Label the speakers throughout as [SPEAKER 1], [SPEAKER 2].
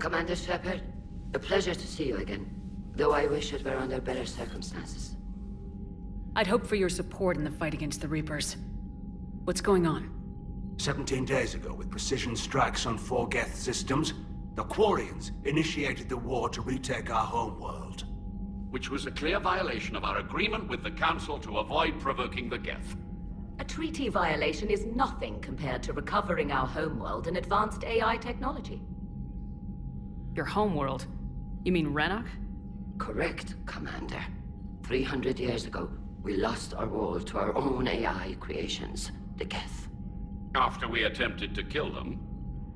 [SPEAKER 1] Commander Shepard, a pleasure to see you again. Though I wish it were under better circumstances.
[SPEAKER 2] I'd hoped for your support in the fight against the Reapers. What's going on?
[SPEAKER 3] 17 days ago, with precision strikes on 4 Geth systems, the Quarians initiated the war to retake our homeworld.
[SPEAKER 4] Which was a clear violation of our agreement with the Council to avoid provoking the Geth.
[SPEAKER 5] A treaty violation is nothing compared to recovering our homeworld and advanced AI technology.
[SPEAKER 2] Your homeworld? You mean Rannoch?
[SPEAKER 1] Correct, Commander. 300 years ago, we lost our world to our own AI creations, the Geth.
[SPEAKER 4] After we attempted to kill them.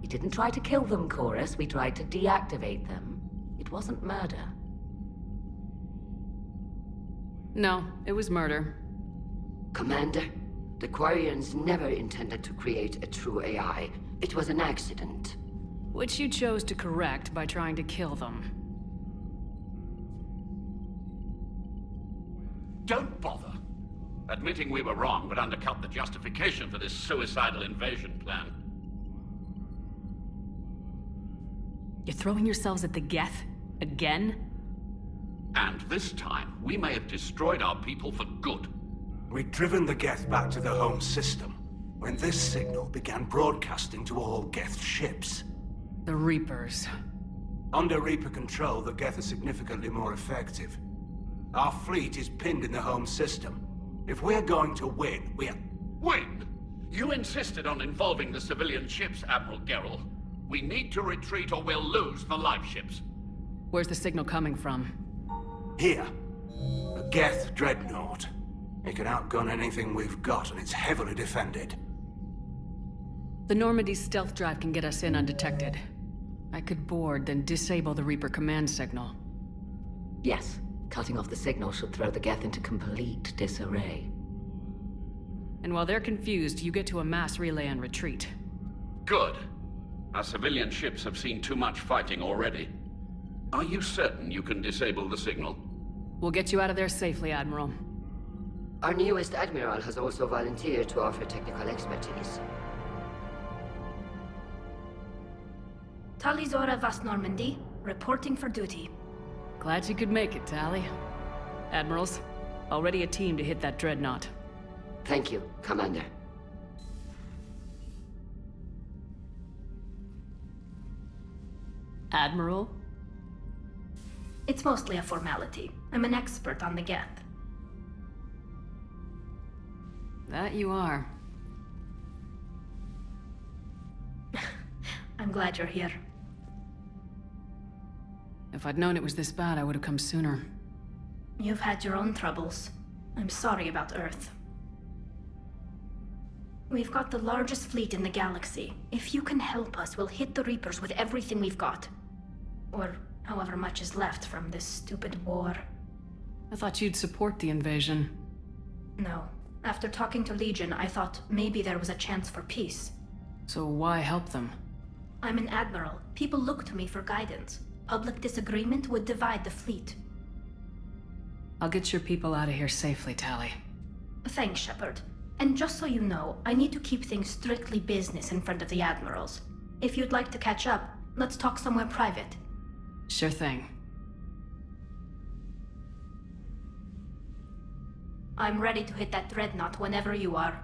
[SPEAKER 5] We didn't try to kill them, Chorus. We tried to deactivate them. It wasn't murder.
[SPEAKER 2] No, it was murder.
[SPEAKER 1] Commander, the Quarians never intended to create a true AI. It was an accident.
[SPEAKER 2] Which you chose to correct by trying to kill them.
[SPEAKER 4] Don't bother. Admitting we were wrong would undercut the justification for this suicidal invasion plan.
[SPEAKER 2] You're throwing yourselves at the Geth? Again?
[SPEAKER 4] And this time, we may have destroyed our people for good.
[SPEAKER 3] We'd driven the Geth back to the home system, when this signal began broadcasting to all Geth ships.
[SPEAKER 2] The Reapers.
[SPEAKER 3] Under Reaper control, the Geth are significantly more effective. Our fleet is pinned in the home system. If we're going to win,
[SPEAKER 4] Win? You insisted on involving the civilian ships, Admiral Gerrel. We need to retreat or we'll lose the live ships.
[SPEAKER 2] Where's the signal coming from?
[SPEAKER 3] Here. A Geth dreadnought. It can outgun anything we've got, and it's heavily defended.
[SPEAKER 2] The Normandy's stealth drive can get us in undetected. I could board, then disable the Reaper command signal.
[SPEAKER 5] Yes. Cutting off the signal should throw the Geth into complete disarray.
[SPEAKER 2] And while they're confused, you get to a mass relay and retreat.
[SPEAKER 4] Good. Our civilian ships have seen too much fighting already. Are you certain you can disable the signal?
[SPEAKER 2] We'll get you out of there safely, Admiral.
[SPEAKER 1] Our newest Admiral has also volunteered to offer technical expertise.
[SPEAKER 6] Talizora Vast Normandy, reporting for duty.
[SPEAKER 2] Glad you could make it, Tally. Admirals, already a team to hit that dreadnought.
[SPEAKER 1] Thank you, Commander.
[SPEAKER 2] Admiral?
[SPEAKER 6] It's mostly a formality. I'm an expert on the Geth.
[SPEAKER 2] That you are.
[SPEAKER 6] I'm glad you're here.
[SPEAKER 2] If I'd known it was this bad, I would have come sooner.
[SPEAKER 6] You've had your own troubles. I'm sorry about Earth. We've got the largest fleet in the galaxy. If you can help us, we'll hit the Reapers with everything we've got. Or however much is left from this stupid war.
[SPEAKER 2] I thought you'd support the invasion.
[SPEAKER 6] No. After talking to Legion, I thought maybe there was a chance for peace.
[SPEAKER 2] So why help them?
[SPEAKER 6] I'm an admiral. People look to me for guidance. Public disagreement would divide the fleet.
[SPEAKER 2] I'll get your people out of here safely, Tally.
[SPEAKER 6] Thanks, Shepard. And just so you know, I need to keep things strictly business in front of the admirals. If you'd like to catch up, let's talk somewhere private.
[SPEAKER 2] Sure thing.
[SPEAKER 6] I'm ready to hit that dreadnought whenever you are.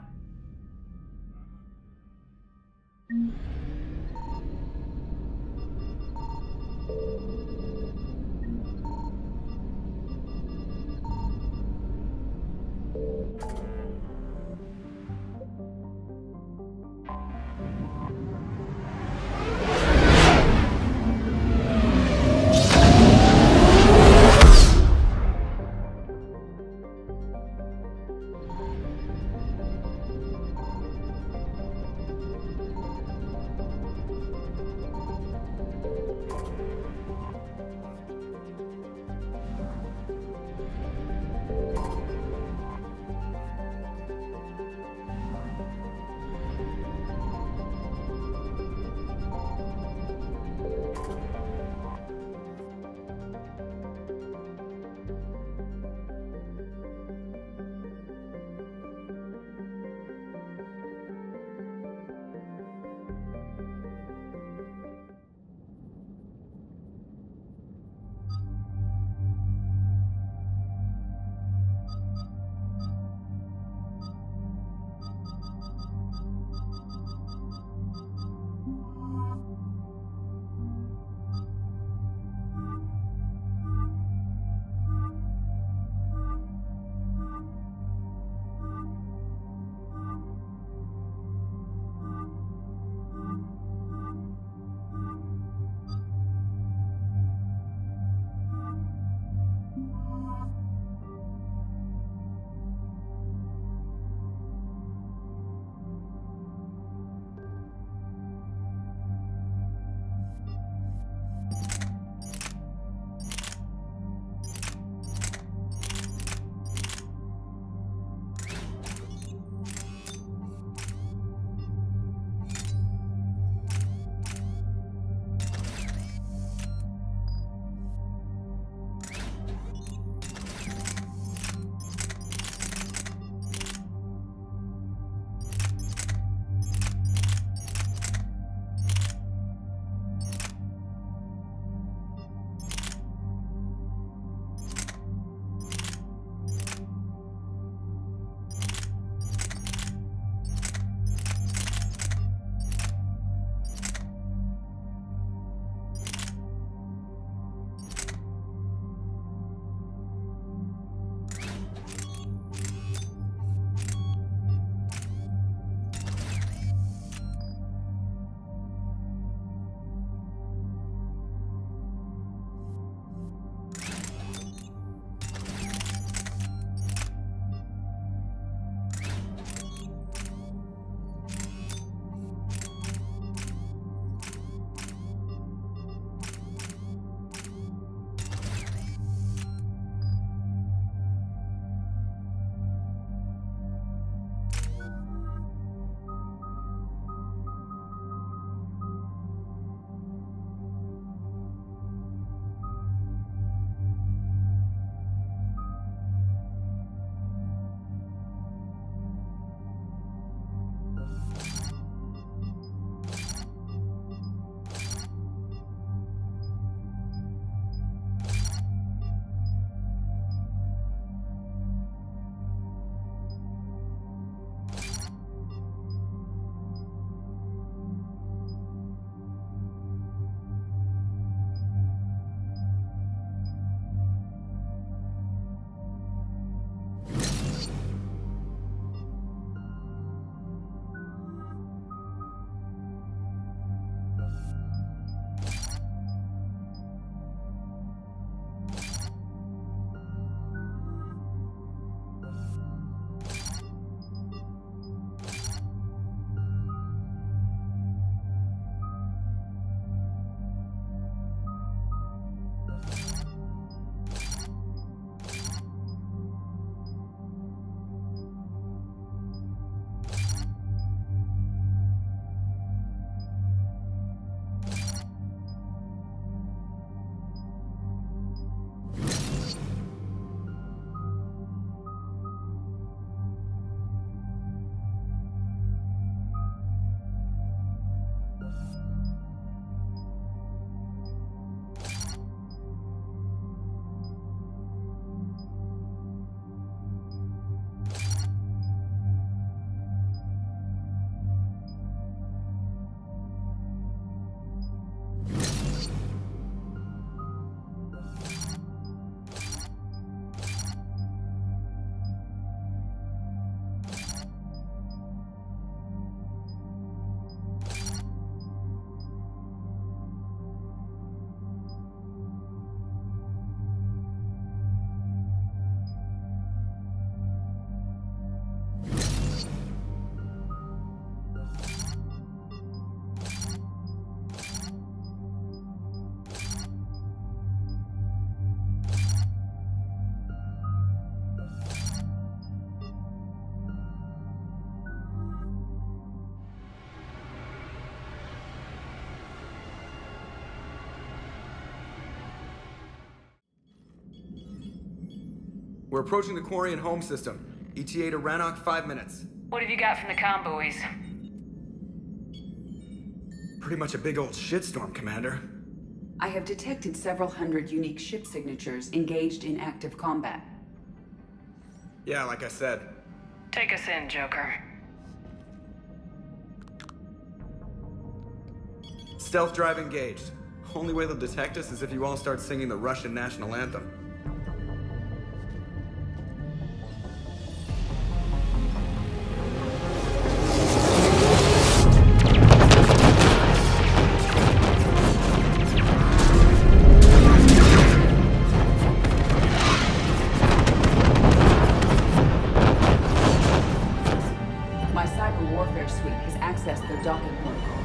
[SPEAKER 7] We're approaching the quarry and home system. ETA to Rannoch, 5 minutes.
[SPEAKER 2] What have you got from the comm buoys?
[SPEAKER 7] Pretty much a big old shitstorm, Commander.
[SPEAKER 8] I have detected several hundred unique ship signatures engaged in active combat.
[SPEAKER 7] Yeah, like I said.
[SPEAKER 2] Take us in, Joker.
[SPEAKER 7] Stealth drive engaged. Only way they'll detect us is if you all start singing the Russian national anthem.
[SPEAKER 8] My cyber warfare suite has accessed their docking protocols.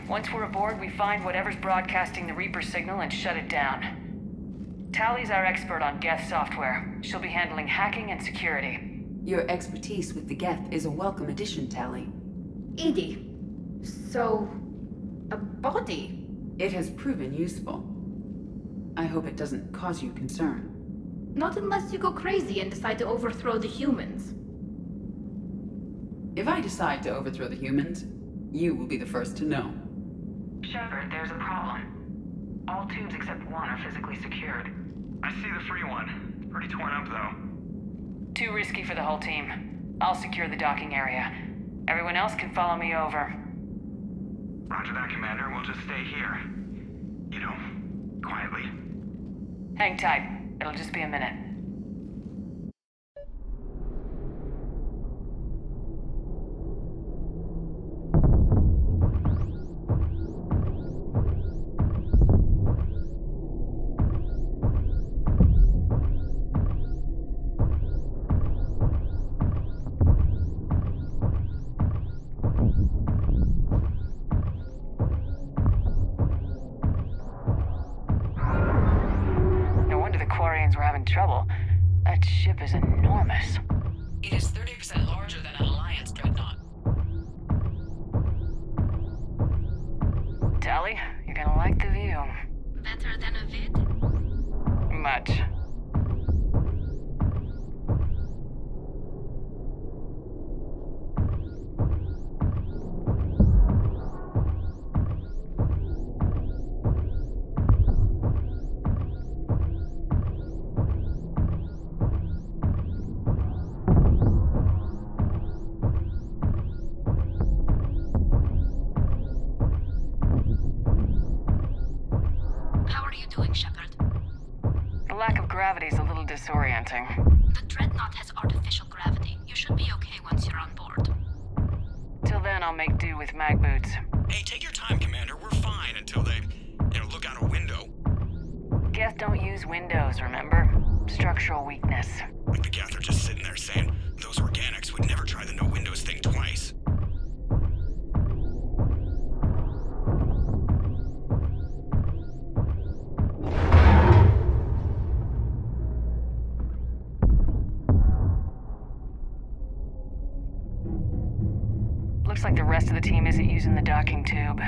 [SPEAKER 2] Once we're aboard, we find whatever's broadcasting the Reaper signal and shut it down. Tally's our expert on Geth software. She'll be handling hacking and security.
[SPEAKER 8] Your expertise with the Geth is a welcome addition, Tally.
[SPEAKER 6] Edie, so... a body?
[SPEAKER 8] It has proven useful. I hope it doesn't cause you concern.
[SPEAKER 6] Not unless you go crazy and decide to overthrow the humans.
[SPEAKER 8] If I decide to overthrow the humans, you will be the first to know.
[SPEAKER 9] Shepard, there's a problem. All tubes except one are physically secured.
[SPEAKER 10] I see the free one. It's pretty torn up, though.
[SPEAKER 2] Too risky for the whole team. I'll secure the docking area. Everyone else can follow me over.
[SPEAKER 10] Roger that, Commander. We'll just stay here. You know, quietly.
[SPEAKER 2] Hang tight. It'll just be a minute. We're having trouble. That ship is enormous.
[SPEAKER 8] It is 30% larger than an Alliance dreadnought.
[SPEAKER 2] Tally, you're gonna like the view.
[SPEAKER 6] Better than a vid?
[SPEAKER 2] Much.
[SPEAKER 6] Shepard.
[SPEAKER 2] The lack of gravity is a little disorienting.
[SPEAKER 6] The Dreadnought has artificial gravity. You should be okay once you're on board.
[SPEAKER 2] Till then, I'll make do with mag boots.
[SPEAKER 10] Hey, take your time, Commander. We're fine until they, look out a window.
[SPEAKER 2] Geth don't use windows, remember? Structural weakness.
[SPEAKER 10] Like the Geth are just sitting there saying, those organics would never try the no windows thing twice.
[SPEAKER 2] Looks like the rest of the team isn't using the docking tube.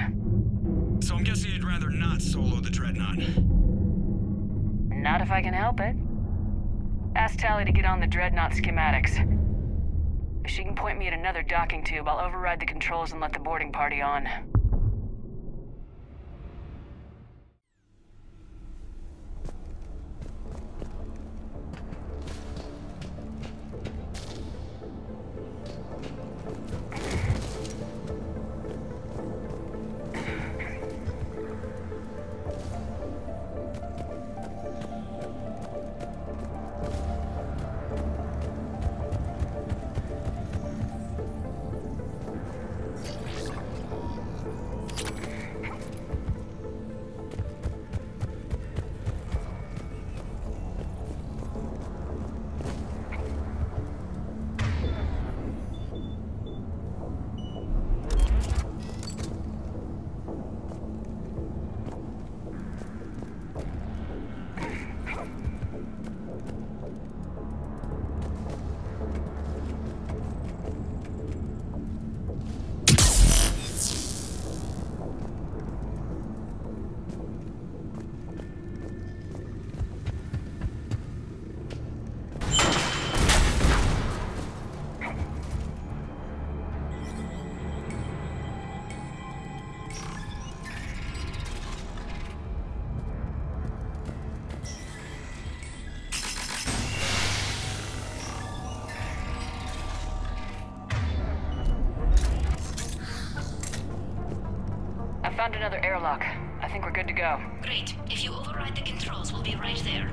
[SPEAKER 10] So I'm guessing you'd rather not solo the Dreadnought.
[SPEAKER 2] Not if I can help it. Ask Tally to get on the Dreadnought schematics. If she can point me at another docking tube, I'll override the controls and let the boarding party on. Found another airlock. I think we're good to go.
[SPEAKER 6] Great. If you override the controls, we'll be right there.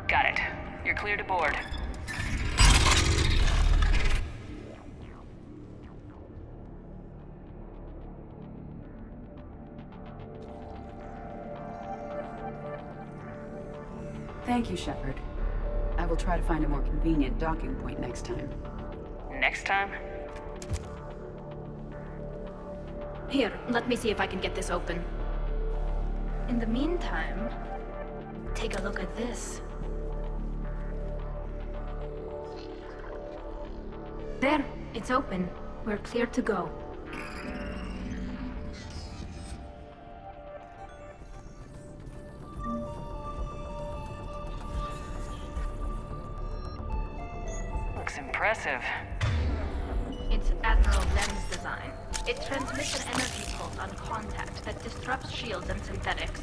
[SPEAKER 2] Got it. You're clear to board.
[SPEAKER 8] Thank you, Shepard. I will try to find a more convenient docking point next time.
[SPEAKER 2] Next time?
[SPEAKER 6] Here, let me see if I can get this open. In the meantime, take a look at this. There, it's open. We're clear to go.
[SPEAKER 2] Looks impressive.
[SPEAKER 6] It's Admiral Zen's design. It transmits an energy pulse on contact that disrupts shields and synthetics.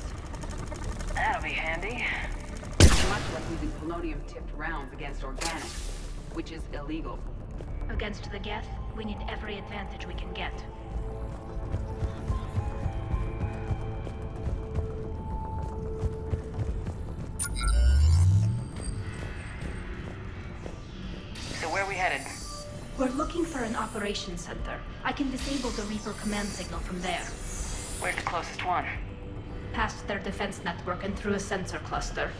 [SPEAKER 2] That'll be handy.
[SPEAKER 8] It's much like using polonium-tipped rounds against organics, which is illegal.
[SPEAKER 6] Against the Geth, we need every advantage we can get.
[SPEAKER 2] So where are we headed?
[SPEAKER 6] We're looking for an operations center. I can disable the Reaper command signal from there.
[SPEAKER 2] Where's the closest one?
[SPEAKER 6] Past their defense network and through a sensor cluster.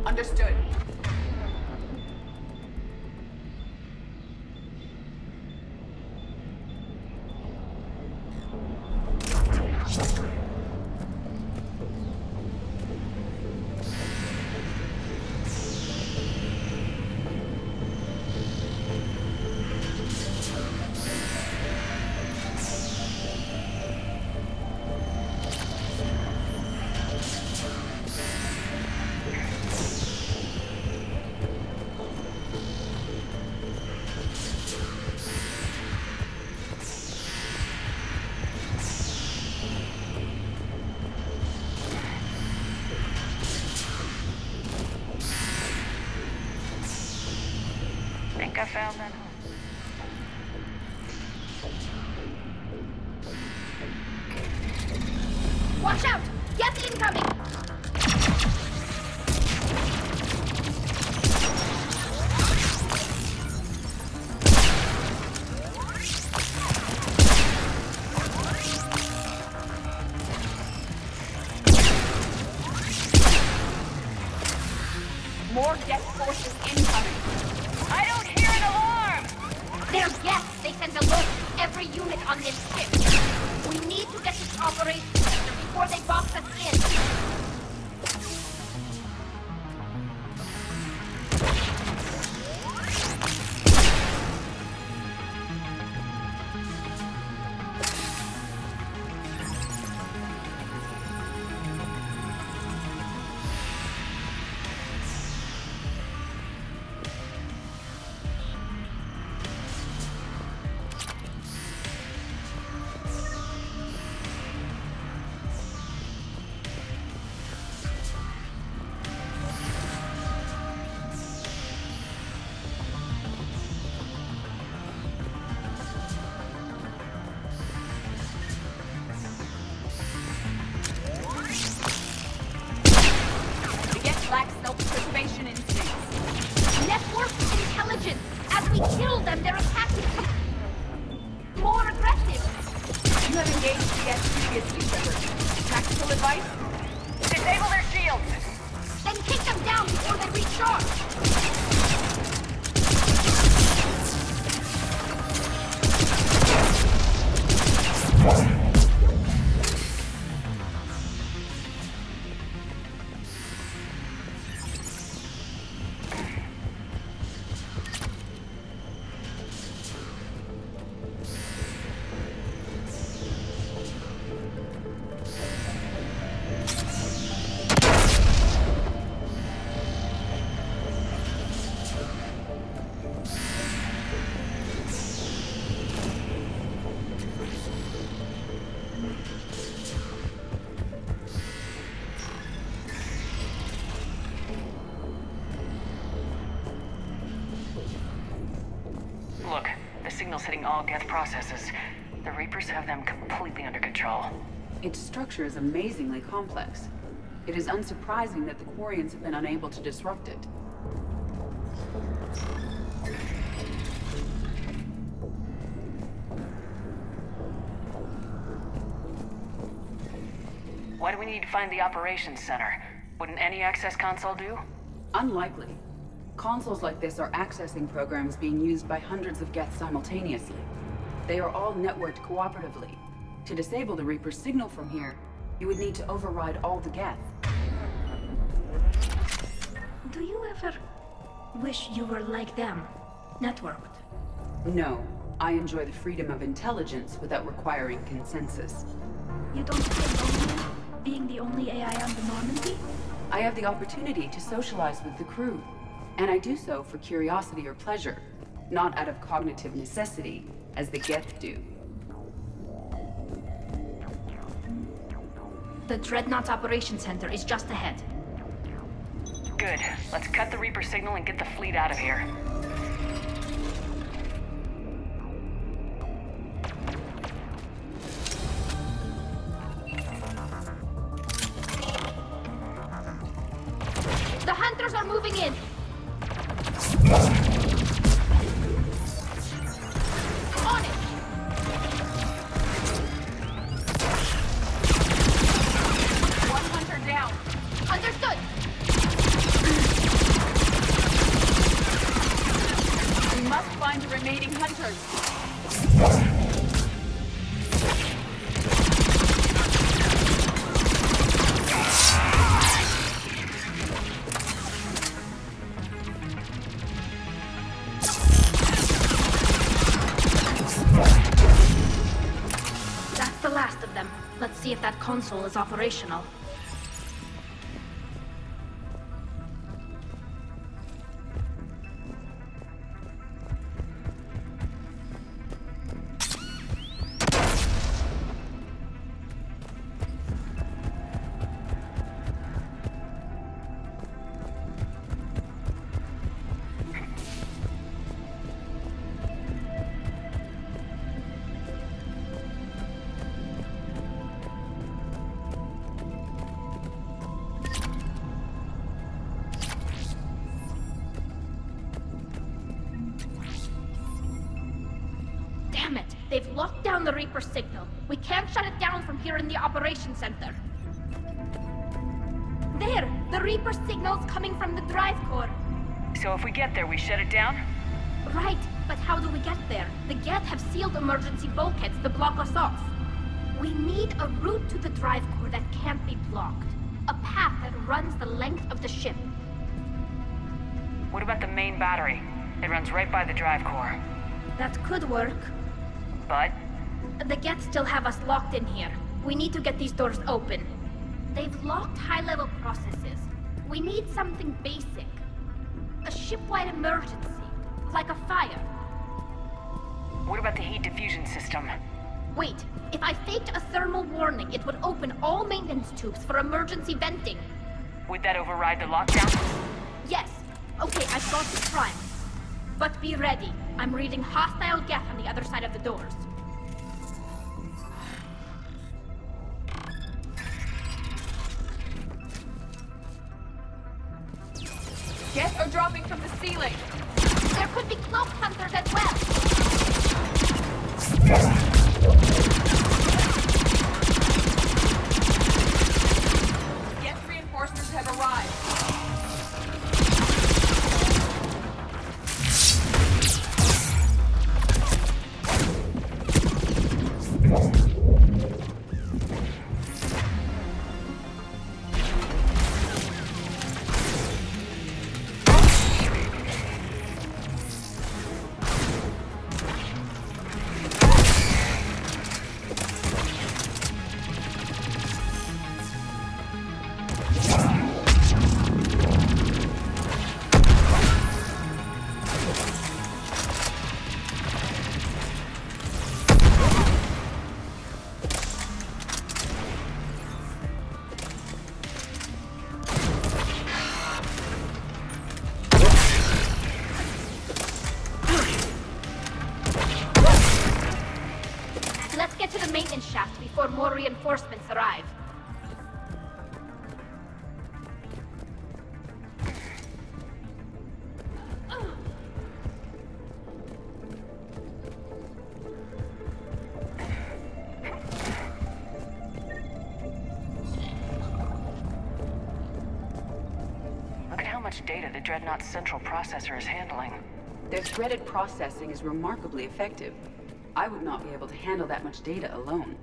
[SPEAKER 8] Understood.
[SPEAKER 2] I found that home.
[SPEAKER 6] Watch out! Geth incoming!
[SPEAKER 8] More Geth forces incoming.
[SPEAKER 2] I don't hear an alarm!
[SPEAKER 6] They're Geth! They sent alert to every unit on this ship! We need to get this operation center before they box us in!
[SPEAKER 8] Lacks self-preservation instincts.
[SPEAKER 6] Network intelligence! As we kill them, their attack is more aggressive!
[SPEAKER 8] You have engaged the Geth previously, Shepard. Tactical advice?
[SPEAKER 2] Disable their shields!
[SPEAKER 6] Then kick them down before they recharge!
[SPEAKER 2] signals hitting all Geth processes. The Reapers have them completely under control.
[SPEAKER 8] Its structure is amazingly complex. It is unsurprising that the Quarians have been unable to disrupt it.
[SPEAKER 2] Why do we need to find the operations center? Wouldn't any access console do?
[SPEAKER 8] Unlikely. Consoles like this are accessing programs being used by hundreds of Geth simultaneously. They are all networked cooperatively. To disable the Reaper's signal from here, you would need to override all the Geth.
[SPEAKER 6] Do you ever wish you were like them? Networked?
[SPEAKER 8] No. I enjoy the freedom of intelligence without requiring consensus.
[SPEAKER 6] You don't feel lonely being the only AI on the Normandy?
[SPEAKER 8] I have the opportunity to socialize with the crew. And I do so for curiosity or pleasure, not out of cognitive necessity, as the Geth do.
[SPEAKER 6] The Dreadnought Operations Center is just ahead.
[SPEAKER 2] Good. Let's cut the Reaper signal and get the fleet out of here.
[SPEAKER 6] The hunters are moving in! On it!
[SPEAKER 2] One hunter down.
[SPEAKER 6] Understood!
[SPEAKER 2] We must find the remaining hunters.
[SPEAKER 6] That's the last of them. Let's see if that console is operational. Damn it! They've locked down the Reaper signal. We can't shut it down from here in the Operations Center. There! The Reaper signal's coming from the drive core.
[SPEAKER 2] So if we get there, we shut it down?
[SPEAKER 6] Right, but how do we get there? The Geth have sealed emergency bulkheads to block us off. We need a route to the drive core that can't be blocked. A path that runs the length of the ship.
[SPEAKER 2] What about the main battery? It runs right by the drive core.
[SPEAKER 6] That could work.
[SPEAKER 2] But?
[SPEAKER 6] The Geth still have us locked in here. We need to get these doors open. They've locked high-level processes. We need something basic. A ship-wide emergency, like a fire.
[SPEAKER 2] What about the heat diffusion system?
[SPEAKER 6] Wait, if I faked a thermal warning, it would open all maintenance tubes for emergency venting.
[SPEAKER 2] Would that override the lockdown?
[SPEAKER 6] Yes. Okay, I've got to try. But be ready. I'm reading hostile Geth on the other side of the doors.
[SPEAKER 2] Geth are dropping from the ceiling.
[SPEAKER 6] There could be cloak hunters as well.
[SPEAKER 2] Geth reinforcements have arrived.
[SPEAKER 6] get to the maintenance shaft before more reinforcements arrive.
[SPEAKER 2] Look at how much data the Dreadnought's central processor is handling.
[SPEAKER 8] Their threaded processing is remarkably effective. I would not be able to handle that much data alone.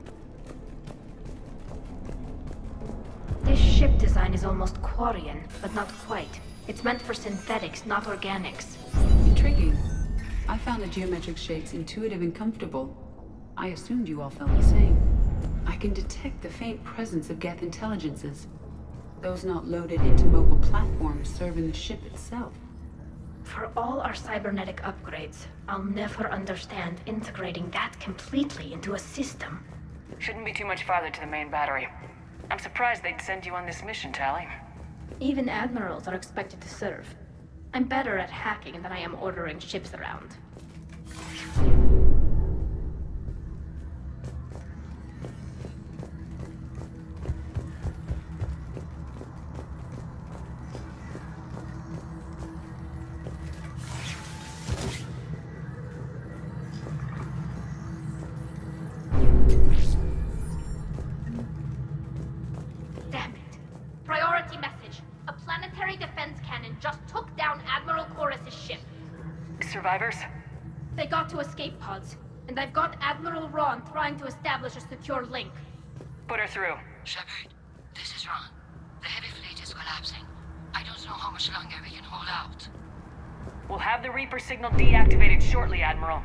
[SPEAKER 6] This ship design is almost Quarian, but not quite. It's meant for synthetics, not organics.
[SPEAKER 8] Intriguing. I found the geometric shapes intuitive and comfortable. I assumed you all felt the same. I can detect the faint presence of Geth intelligences. Those not loaded into mobile platforms serving the ship itself.
[SPEAKER 6] For all our cybernetic upgrades, I'll never understand integrating that completely into a system.
[SPEAKER 2] Shouldn't be too much farther to the main battery. I'm surprised they'd send you on this mission, Tally.
[SPEAKER 6] Even admirals are expected to serve. I'm better at hacking than I am ordering ships around. Damn it. Priority message. A planetary defense cannon just took down Admiral Chorus's ship.
[SPEAKER 2] Survivors?
[SPEAKER 6] They got to escape pods, and I've got Admiral Ron trying to establish a secure link.
[SPEAKER 2] Put her through.
[SPEAKER 1] Shepard, this is Ron. The heavy fleet is collapsing. I don't know how much longer we can hold out.
[SPEAKER 2] We'll have the Reaper signal deactivated shortly, Admiral.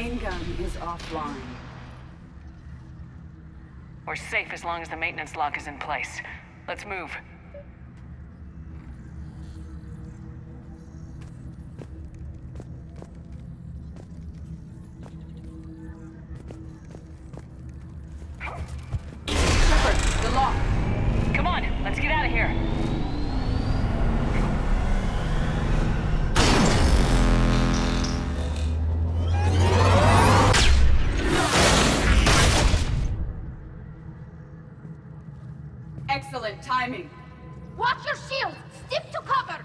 [SPEAKER 8] main gun is offline.
[SPEAKER 2] We're safe as long as the maintenance lock is in place. Let's move.
[SPEAKER 8] Shepard, the lock.
[SPEAKER 2] Come on, let's get out of here.
[SPEAKER 8] Excellent timing.
[SPEAKER 6] Watch your shields! Stick to cover!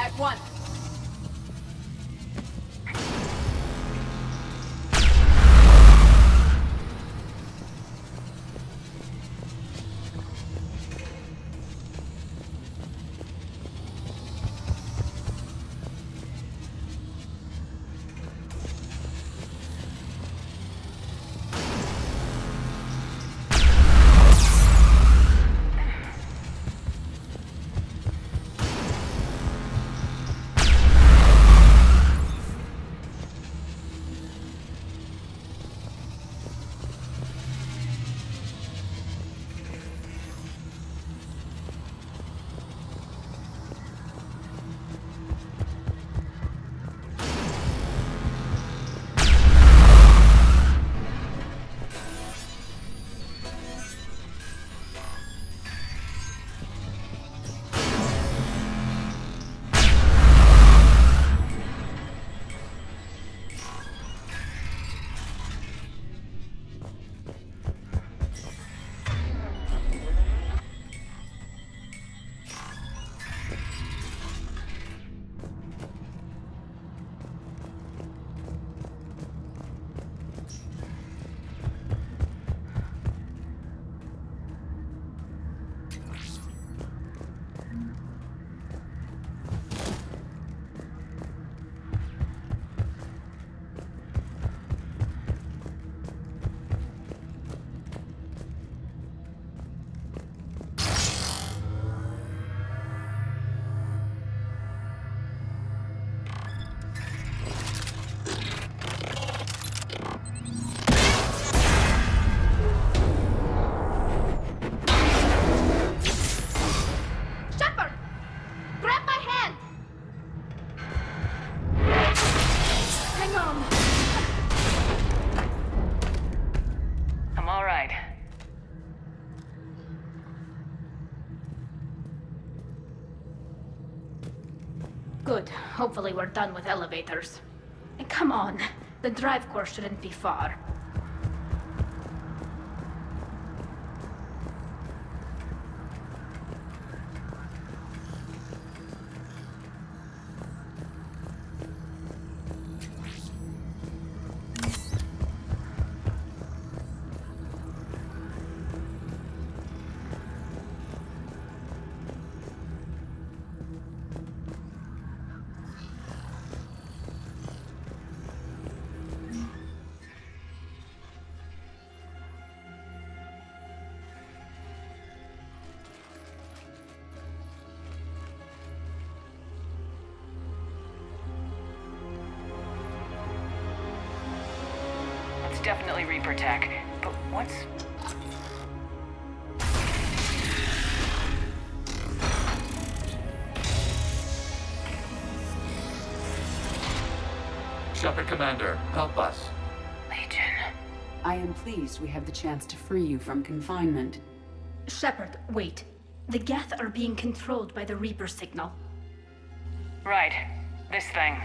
[SPEAKER 8] At once.
[SPEAKER 6] Good. Hopefully we're done with elevators. And come on, the drive course shouldn't be far.
[SPEAKER 2] It's definitely Reaper tech, but what's...
[SPEAKER 11] Shepard Commander, help us.
[SPEAKER 2] Legion.
[SPEAKER 8] I am pleased we have the chance to free you from confinement.
[SPEAKER 6] Shepard, wait. The Geth are being controlled by the Reaper signal.
[SPEAKER 2] Right. This thing.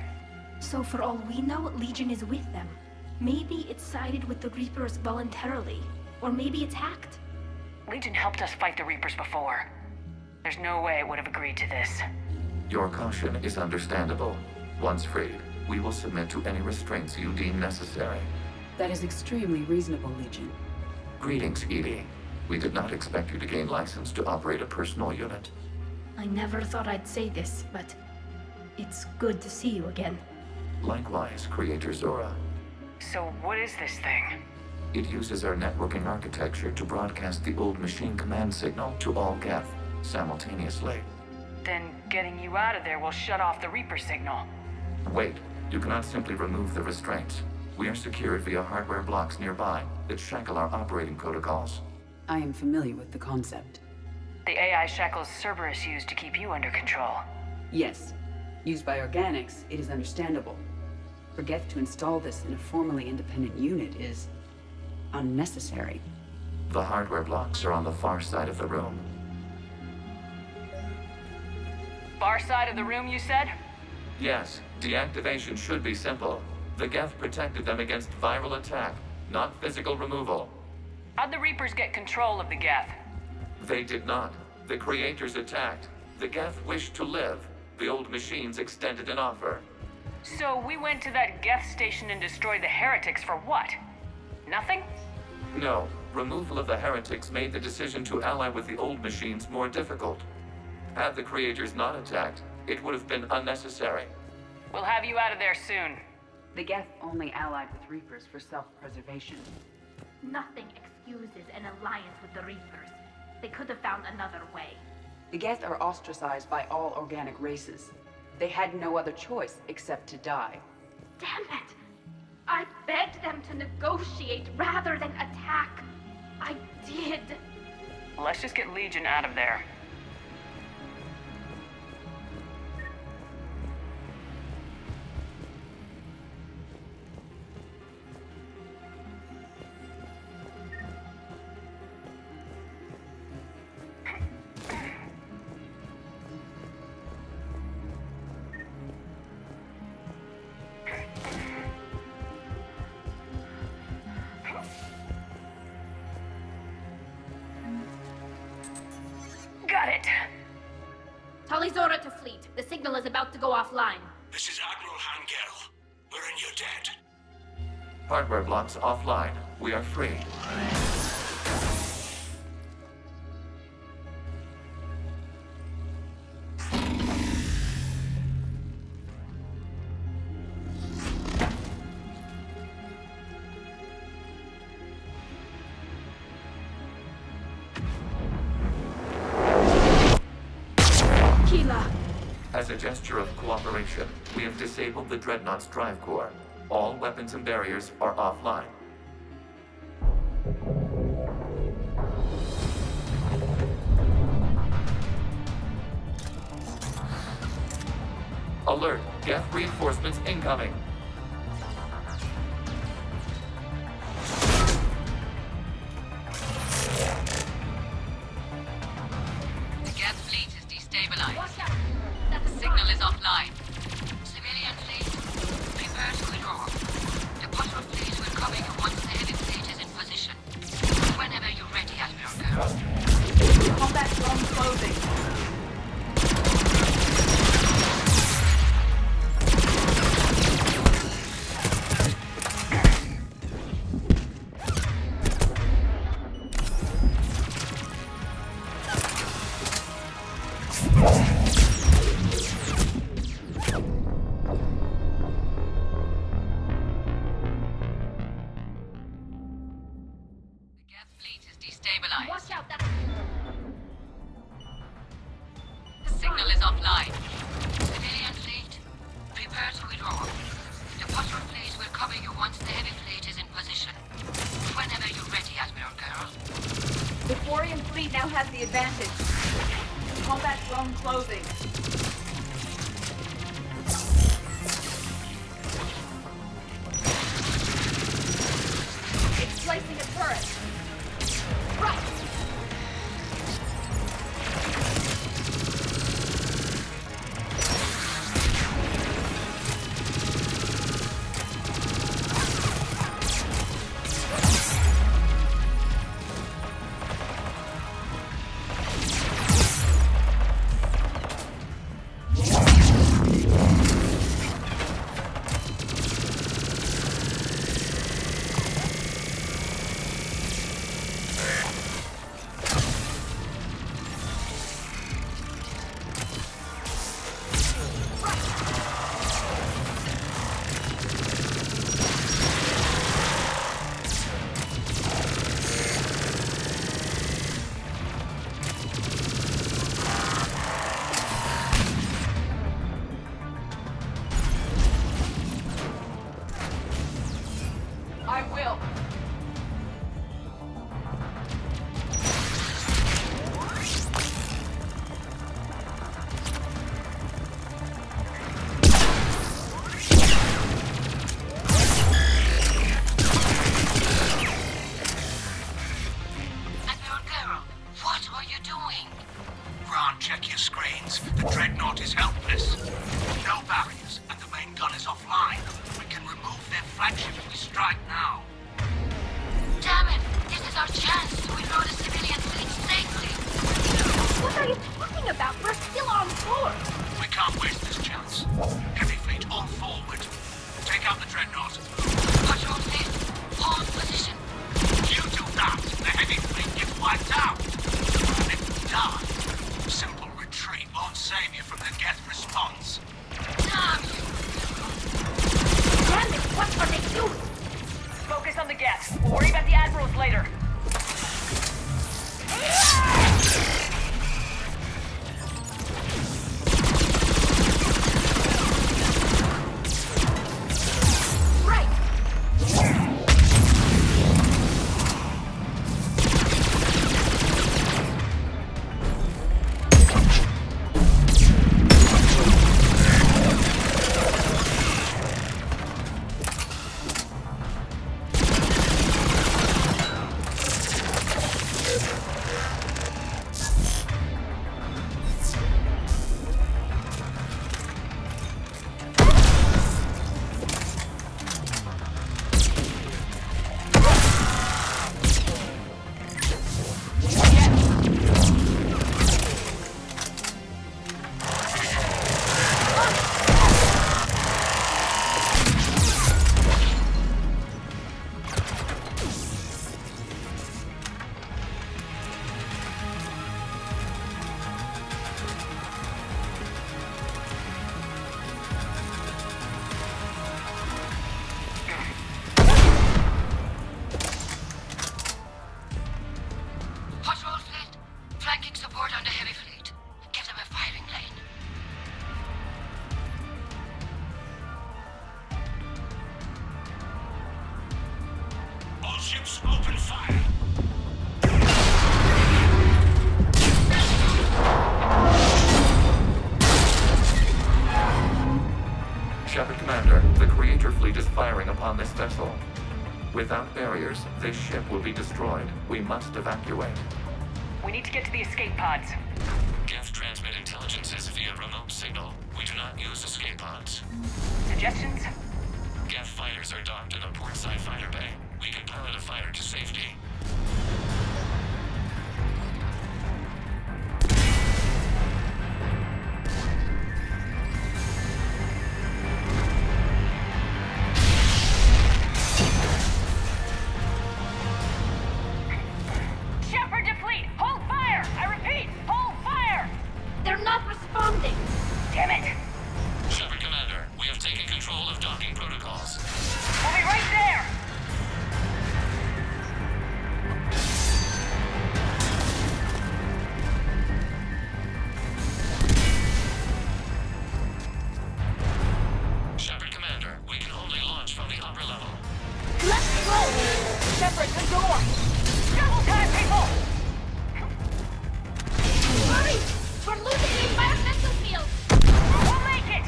[SPEAKER 6] So for all we know, Legion is with them. Maybe it sided with the Reapers voluntarily. Or maybe it's hacked.
[SPEAKER 2] Legion helped us fight the Reapers before. There's no way it would have agreed to this.
[SPEAKER 11] Your caution is understandable. Once freed, we will submit to any restraints you deem necessary.
[SPEAKER 8] That is extremely reasonable, Legion.
[SPEAKER 11] Greetings, Edie. We did not expect you to gain license to operate a personal unit.
[SPEAKER 6] I never thought I'd say this, but it's good to see you again.
[SPEAKER 11] Likewise, Creator Zora.
[SPEAKER 2] So what is this thing?
[SPEAKER 11] It uses our networking architecture to broadcast the old machine command signal to all Geth simultaneously.
[SPEAKER 2] Then getting you out of there will shut off the Reaper signal.
[SPEAKER 11] Wait, you cannot simply remove the restraints. We are secured via hardware blocks nearby that shackle our operating protocols.
[SPEAKER 8] I am familiar with the concept.
[SPEAKER 2] The AI shackles Cerberus used to keep you under control.
[SPEAKER 8] Yes. Used by organics, it is understandable. For Geth to install this in a formally independent unit is unnecessary.
[SPEAKER 11] The hardware blocks are on the far side of the room.
[SPEAKER 2] Far side of the room, you said?
[SPEAKER 11] Yes, deactivation should be simple. The Geth protected them against viral attack, not physical removal.
[SPEAKER 2] How'd the Reapers get control of the Geth?
[SPEAKER 11] They did not. The Creators attacked. The Geth wished to live. The old machines extended an offer.
[SPEAKER 2] So we went to that Geth station and destroyed the heretics for what? Nothing?
[SPEAKER 11] No. Removal of the heretics made the decision to ally with the old machines more difficult. Had the Creators not attacked, it would have been unnecessary.
[SPEAKER 2] We'll have you out of there soon.
[SPEAKER 8] The Geth only allied with Reapers for self-preservation.
[SPEAKER 6] Nothing excuses an alliance with the Reapers. They could have found another way.
[SPEAKER 8] The Geth are ostracized by all organic races. They had no other choice except to die.
[SPEAKER 6] Damn it! I begged them to negotiate rather than attack. I did.
[SPEAKER 2] Let's just get Legion out of there. Got it.
[SPEAKER 6] Zora to fleet. The signal is about to go offline.
[SPEAKER 3] This is Admiral Hangel. We're in your debt.
[SPEAKER 11] Hardware blocks offline. We are free. As a gesture of cooperation, we have disabled the Dreadnought's drive core. All weapons and barriers are offline. Alert! Geth reinforcements incoming!
[SPEAKER 12] The Geth fleet is destabilized. The signal is offline.
[SPEAKER 1] prepare to withdraw. The patrol fleet will cover you once the heavy fleet is in position. Whenever you're ready, Admiral Girl.
[SPEAKER 8] The Quarian fleet now has the advantage. Combat zone closing. It's placing a turret. Right!
[SPEAKER 3] Check your screens. The Dreadnought is helpless. No barriers, and the main gun is offline. We can remove their flagship if we strike now.
[SPEAKER 1] Damn it! This is our chance to withdraw the civilian fleet safely.
[SPEAKER 6] What are you talking about? We're still on board.
[SPEAKER 3] We can't waste this chance. Heavy fleet all forward. Take out the Dreadnought.
[SPEAKER 1] Patrol fleet, hold position.
[SPEAKER 3] You do that, the heavy fleet gets wiped out. And if we die, simple retreat won't save you from the Geth response.
[SPEAKER 1] Damn you!
[SPEAKER 6] Damn it! What are they doing?
[SPEAKER 2] Focus on the Geth. We'll worry about the admirals later.
[SPEAKER 3] Ships open fire.
[SPEAKER 11] Shepard Commander, the Creator fleet is firing upon this vessel. Without barriers, this ship will be destroyed. We must evacuate.
[SPEAKER 2] We need to get to the escape pods.
[SPEAKER 11] Geth transmit intelligences via remote signal. We do not use escape pods.
[SPEAKER 2] Suggestions?
[SPEAKER 11] Geth fighters are docked in a portside fighter bay. We can pilot a fighter to safety.
[SPEAKER 2] Shepard deplete! Hold fire! I repeat, hold fire!
[SPEAKER 6] They're not responding.
[SPEAKER 2] Damn it!
[SPEAKER 11] Shepard Commander, we have taken control of docking protocols.
[SPEAKER 2] We'll be right there! Shepard, the door! Double time, people!
[SPEAKER 6] Hurry! We're losing the environmental field!
[SPEAKER 2] We'll make it!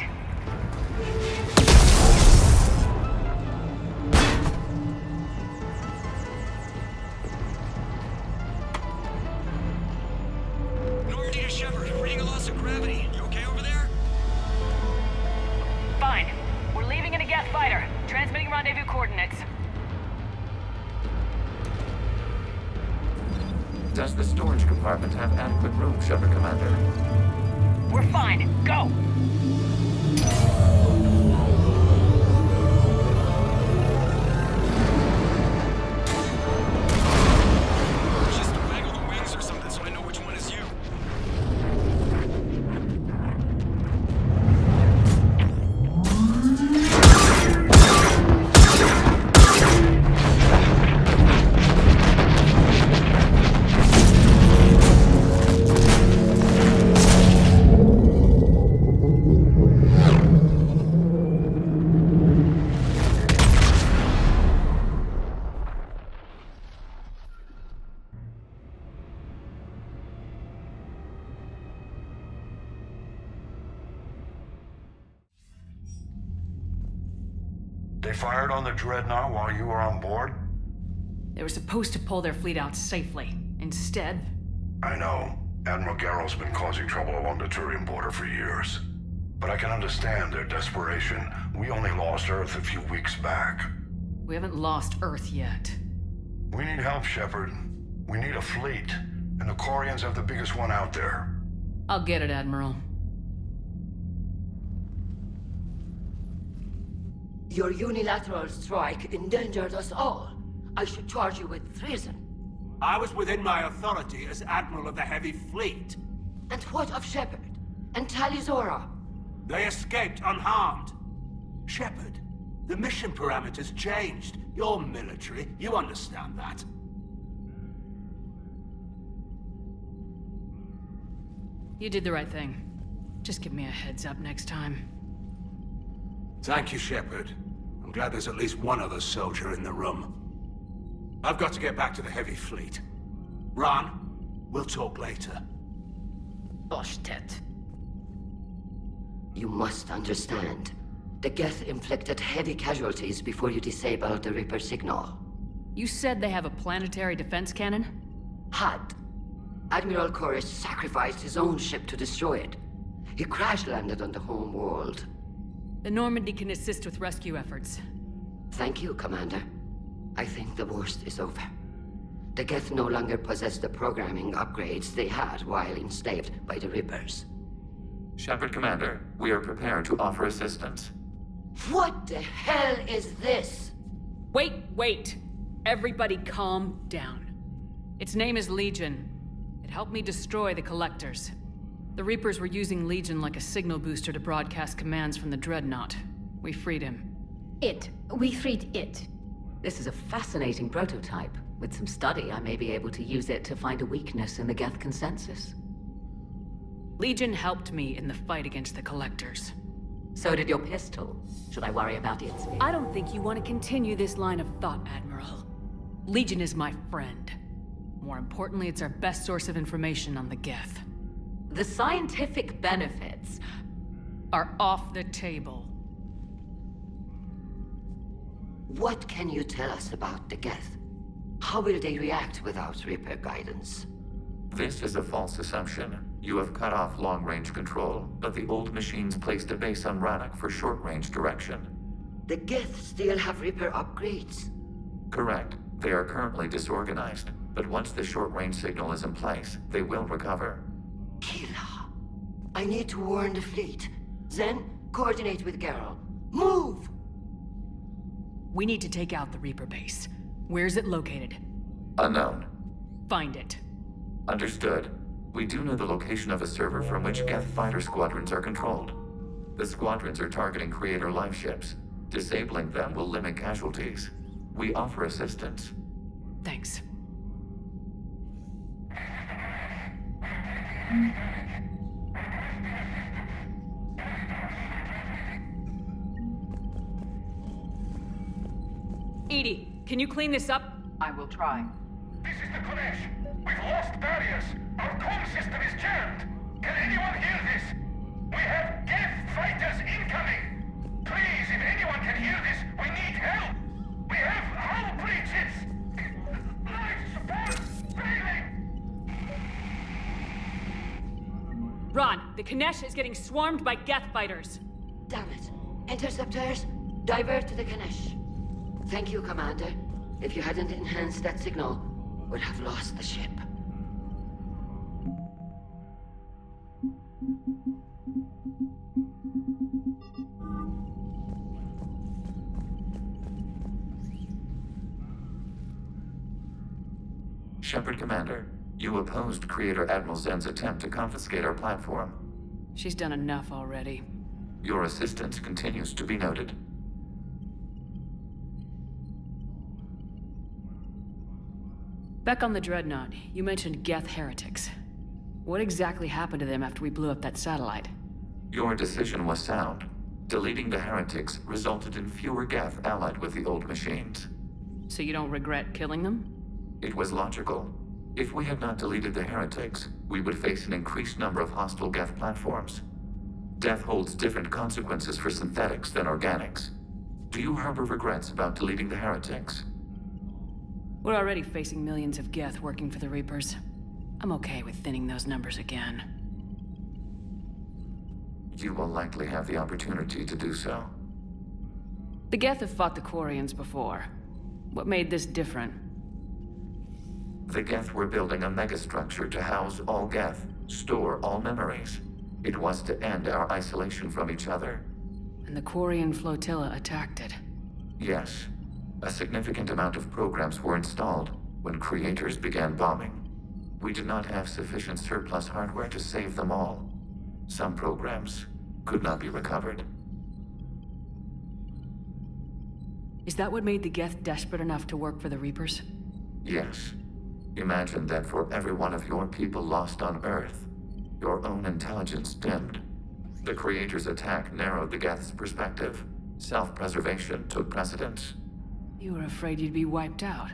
[SPEAKER 12] Normandy to Shepard, reading a loss of gravity. You okay over there?
[SPEAKER 2] Fine. We're leaving in a Geth fighter. Transmitting rendezvous coordinates.
[SPEAKER 11] Does the storage compartment have adequate room, Shepard Commander?
[SPEAKER 2] We're fine. Go!
[SPEAKER 12] Just waggle the wings or something so I know which one is you.
[SPEAKER 13] They fired on the Dreadnought while you were on board?
[SPEAKER 2] They were supposed to pull their fleet out safely. Instead...
[SPEAKER 13] I know. Admiral Garrow's been causing trouble along the Turian border for years. But I can understand their desperation. We only lost Earth a few weeks back.
[SPEAKER 2] We haven't lost Earth yet.
[SPEAKER 13] We need help, Shepard. We need a fleet. And the Quarians have the biggest one out there.
[SPEAKER 2] I'll get it, Admiral.
[SPEAKER 1] Your unilateral strike endangered us all. I should charge you with treason.
[SPEAKER 3] I was within my authority as Admiral of the Heavy Fleet.
[SPEAKER 1] And what of Shepard? And Talizora?
[SPEAKER 3] They escaped unharmed. Shepard, the mission parameters changed. You're military, you understand that.
[SPEAKER 2] You did the right thing. Just give me a heads up next time.
[SPEAKER 3] Thank you, Shepard. I'm glad there's at least one other soldier in the room. I've got to get back to the Heavy Fleet. Ron, we'll talk later.
[SPEAKER 1] Oshtet. You must understand. The Geth inflicted heavy casualties before you disabled the Reaper signal.
[SPEAKER 2] You said they have a planetary defense cannon?
[SPEAKER 1] Had. Admiral Koresh sacrificed his own ship to destroy it. He crash-landed on the home world.
[SPEAKER 2] The Normandy can assist with rescue efforts.
[SPEAKER 1] Thank you, Commander. I think the worst is over. The Geth no longer possess the programming upgrades they had while enslaved by the Reapers.
[SPEAKER 11] Shepard Commander, we are prepared to offer assistance.
[SPEAKER 1] What the hell is this?
[SPEAKER 2] Wait! Everybody calm down. Its name is Legion. It helped me destroy the Collectors. The Reapers were using Legion like a signal booster to broadcast commands from the Dreadnought. We freed him.
[SPEAKER 6] We freed it.
[SPEAKER 5] This is a fascinating prototype. With some study, I may be able to use it to find a weakness in the Geth consensus.
[SPEAKER 2] Legion helped me in the fight against the Collectors.
[SPEAKER 5] So did your pistol. Should I worry about its...
[SPEAKER 2] I don't think you want to continue this line of thought, Admiral. Legion is my friend. More importantly, it's our best source of information on the Geth.
[SPEAKER 5] The scientific benefits
[SPEAKER 2] are off the table.
[SPEAKER 1] What can you tell us about the Geth? How will they react without Reaper guidance?
[SPEAKER 11] This is a false assumption. You have cut off long-range control, but the old machines placed a base on Rannoch for short-range direction.
[SPEAKER 1] The Geth still have Reaper upgrades?
[SPEAKER 11] Correct. They are currently disorganized, but once the short-range signal is in place, they will recover.
[SPEAKER 1] Kila, I need to warn the fleet. Then, coordinate with Garrow. Move!
[SPEAKER 2] We need to take out the Reaper base. Where's it located?
[SPEAKER 11] Unknown.
[SPEAKER 2] Find it.
[SPEAKER 11] Understood. We do know the location of a server from which Geth fighter squadrons are controlled. The squadrons are targeting Creator life ships. Disabling them will limit casualties. We offer assistance.
[SPEAKER 2] Thanks. EDI, can you clean this up?
[SPEAKER 8] I will try.
[SPEAKER 14] This is the Konesh. We've lost barriers. Our comm system is jammed. Can anyone hear this? We have Geth fighters incoming. Please, if anyone can hear this, we need help. We have hull breaches. Life support failing.
[SPEAKER 2] Ron, the Konesh is getting swarmed by Geth fighters.
[SPEAKER 1] Damn it. Interceptors, divert to the Konesh. Thank you, Commander. If you hadn't enhanced that signal, we'd have lost the ship.
[SPEAKER 11] Shepard, Commander, you opposed Creator Admiral Zen's attempt to confiscate our platform.
[SPEAKER 2] She's done enough already.
[SPEAKER 11] Your assistance continues to be noted.
[SPEAKER 2] Back on the Dreadnought, you mentioned Geth heretics. What exactly happened to them after we blew up that satellite?
[SPEAKER 11] Your decision was sound. Deleting the heretics resulted in fewer Geth allied with the old machines.
[SPEAKER 2] So you don't regret killing them?
[SPEAKER 11] It was logical. If we had not deleted the heretics, we would face an increased number of hostile Geth platforms. Death holds different consequences for synthetics than organics. Do you harbor regrets about deleting the heretics?
[SPEAKER 2] We're already facing millions of Geth working for the Reapers. I'm okay with thinning those numbers again.
[SPEAKER 11] You will likely have the opportunity to do so.
[SPEAKER 2] The Geth have fought the Quarians before. What made this different?
[SPEAKER 11] The Geth were building a megastructure to house all Geth, store all memories. It was to end our isolation from each other.
[SPEAKER 2] And the Quarian flotilla attacked it.
[SPEAKER 11] Yes. A significant amount of programs were installed when creators began bombing. We did not have sufficient surplus hardware to save them all. Some programs could not be recovered.
[SPEAKER 2] Is that what made the Geth desperate enough to work for the Reapers?
[SPEAKER 11] Yes. Imagine that for every one of your people lost on Earth, your own intelligence dimmed. The Creator's attack narrowed the Geth's perspective. Self-preservation took precedence.
[SPEAKER 2] You were afraid you'd be wiped out.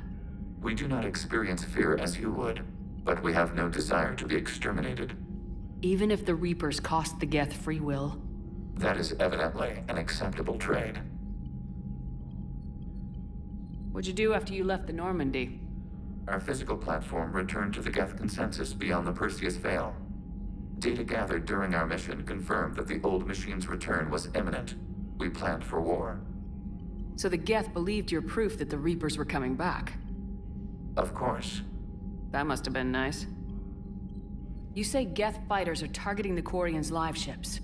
[SPEAKER 11] We do not experience fear as you would, but we have no desire to be exterminated.
[SPEAKER 2] Even if the Reapers cost the Geth free will?
[SPEAKER 11] That is evidently an acceptable trade.
[SPEAKER 2] What'd you do after you left the Normandy?
[SPEAKER 11] Our physical platform returned to the Geth consensus beyond the Perseus Veil. Data gathered during our mission confirmed that the old machine's return was imminent. We planned for war.
[SPEAKER 2] So the Geth believed your proof that the Reapers were coming back?
[SPEAKER 11] Of course.
[SPEAKER 2] That must have been nice. You say Geth fighters are targeting the Quarians' live ships.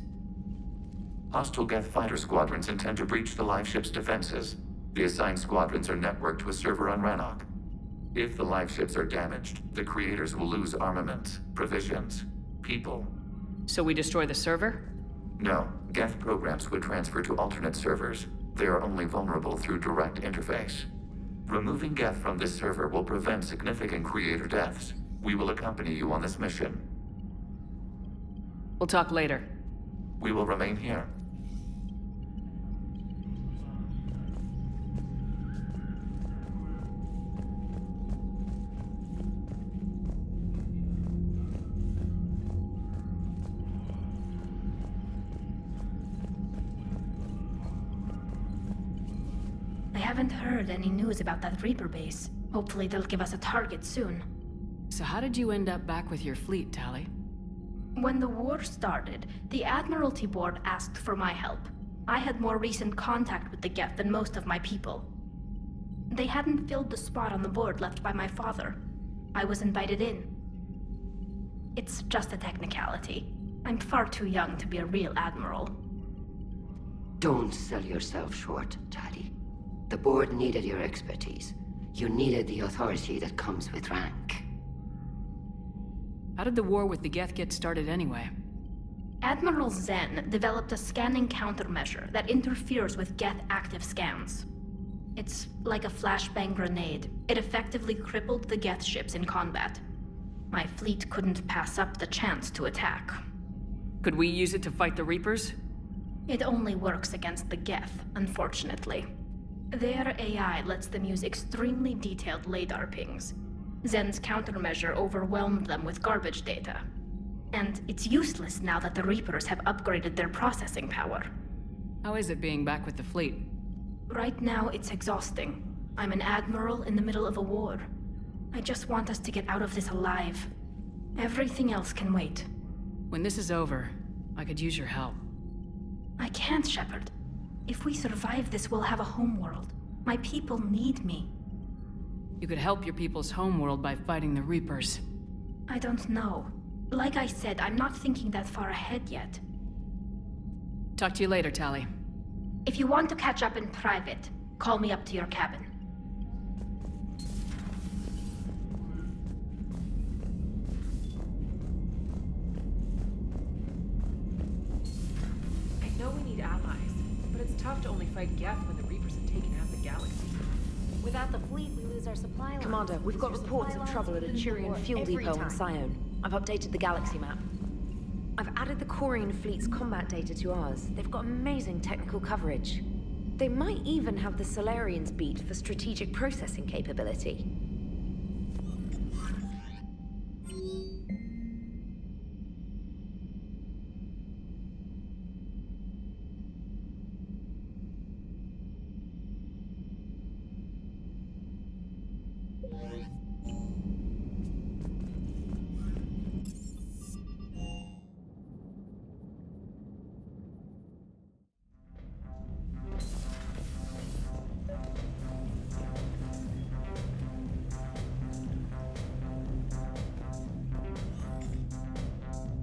[SPEAKER 11] Hostile Geth fighter squadrons intend to breach the live ship's defenses. The assigned squadrons are networked to a server on Rannoch. If the live ships are damaged, the Creators will lose armaments, provisions, people.
[SPEAKER 2] So we destroy the server?
[SPEAKER 11] No. Geth programs would transfer to alternate servers. They are only vulnerable through direct interface. Removing Geth from this server will prevent significant Creator deaths. We will accompany you on this mission.
[SPEAKER 2] We'll talk later.
[SPEAKER 11] We will remain here.
[SPEAKER 6] I haven't heard any news about that Reaper base. Hopefully they'll give us a target soon.
[SPEAKER 2] So how did you end up back with your fleet, Tali?
[SPEAKER 6] When the war started, the Admiralty Board asked for my help. I had more recent contact with the Geth than most of my people. They hadn't filled the spot on the board left by my father. I was invited in. It's just a technicality. I'm far too young to be a real admiral.
[SPEAKER 1] Don't sell yourself short, Tali. The board needed your expertise. You needed the authority that comes with rank.
[SPEAKER 2] How did the war with the Geth get started anyway?
[SPEAKER 6] Admiral Zen developed a scanning countermeasure that interferes with Geth active scans. It's like a flashbang grenade. It effectively crippled the Geth ships in combat. My fleet couldn't pass up the chance to attack.
[SPEAKER 2] Could we use it to fight the Reapers?
[SPEAKER 6] It only works against the Geth, unfortunately. Their AI lets them use extremely detailed LiDAR pings. Zen's countermeasure overwhelmed them with garbage data. And it's useless now that the Reapers have upgraded their processing power.
[SPEAKER 2] How is it being back with the fleet?
[SPEAKER 6] Right now, it's exhausting. I'm an admiral in the middle of a war. I just want us to get out of this alive. Everything else can wait.
[SPEAKER 2] When this is over, I could use your help.
[SPEAKER 6] I can't, Shepard. If we survive this, we'll have a homeworld. My people need me.
[SPEAKER 2] You could help your people's homeworld by fighting the Reapers.
[SPEAKER 6] I don't know. Like I said, I'm not thinking that far ahead yet.
[SPEAKER 2] Talk to you later, Tali.
[SPEAKER 6] If you want to catch up in private, call me up to your cabin.
[SPEAKER 15] I know we need allies, but it's tough to only fight Geth when the Reapers have taken half the galaxy.
[SPEAKER 16] Without the fleet, we lose our supply lines.
[SPEAKER 17] Commander, we've got reports of trouble at a Turian fuel depot on Sion. I've updated the galaxy map. I've added the Corian fleet's combat data to ours. They've got amazing technical coverage. They might even have the Solarians beat for strategic processing capability.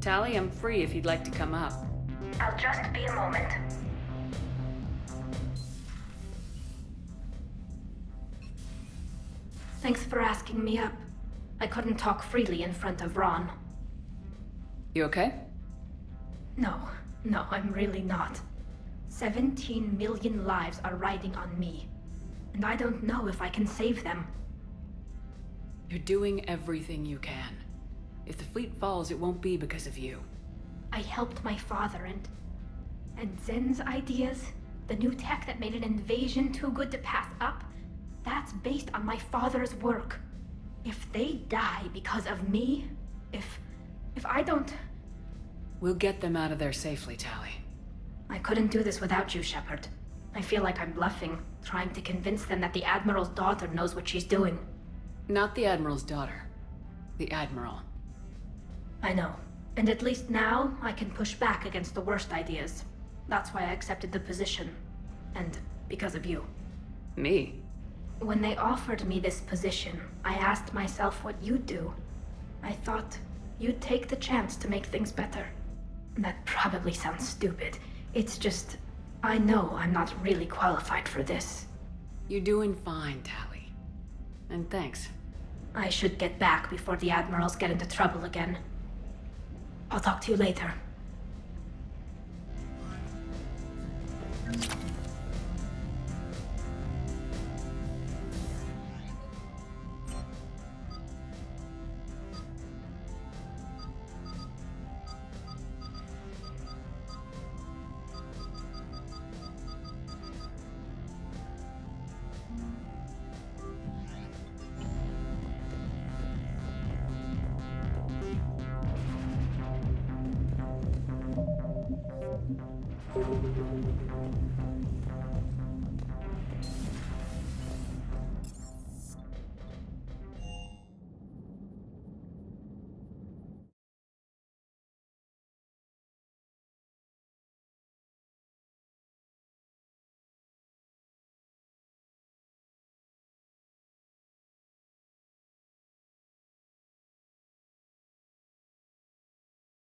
[SPEAKER 2] Tali, I'm free if you'd like to come up.
[SPEAKER 6] I'll just be a moment. Thanks for asking me up. I couldn't talk freely in front of Ron.
[SPEAKER 2] You okay?
[SPEAKER 6] No, I'm really not. 17 million lives are riding on me. And I don't know if I can save them.
[SPEAKER 2] You're doing everything you can. If the fleet falls, it won't be because of you.
[SPEAKER 6] I helped my father and Zen's ideas, the new tech that made an invasion too good to pass up, that's based on my father's work. If they die because of me, if I don't...
[SPEAKER 2] We'll get them out of there safely, Tali.
[SPEAKER 6] I couldn't do this without you, Shepard. I feel like I'm bluffing, trying to convince them that the Admiral's daughter knows what she's doing.
[SPEAKER 2] Not the Admiral's daughter. The Admiral.
[SPEAKER 6] I know. And at least now, I can push back against the worst ideas. That's why I accepted the position. And because of you.
[SPEAKER 2] Me?
[SPEAKER 6] When they offered me this position, I asked myself what you'd do. I thought you'd take the chance to make things better. That probably sounds stupid. It's just, I know I'm not really qualified for this.
[SPEAKER 2] You're doing fine, Tali. And thanks.
[SPEAKER 6] I should get back before the Admirals get into trouble again. I'll talk to you later.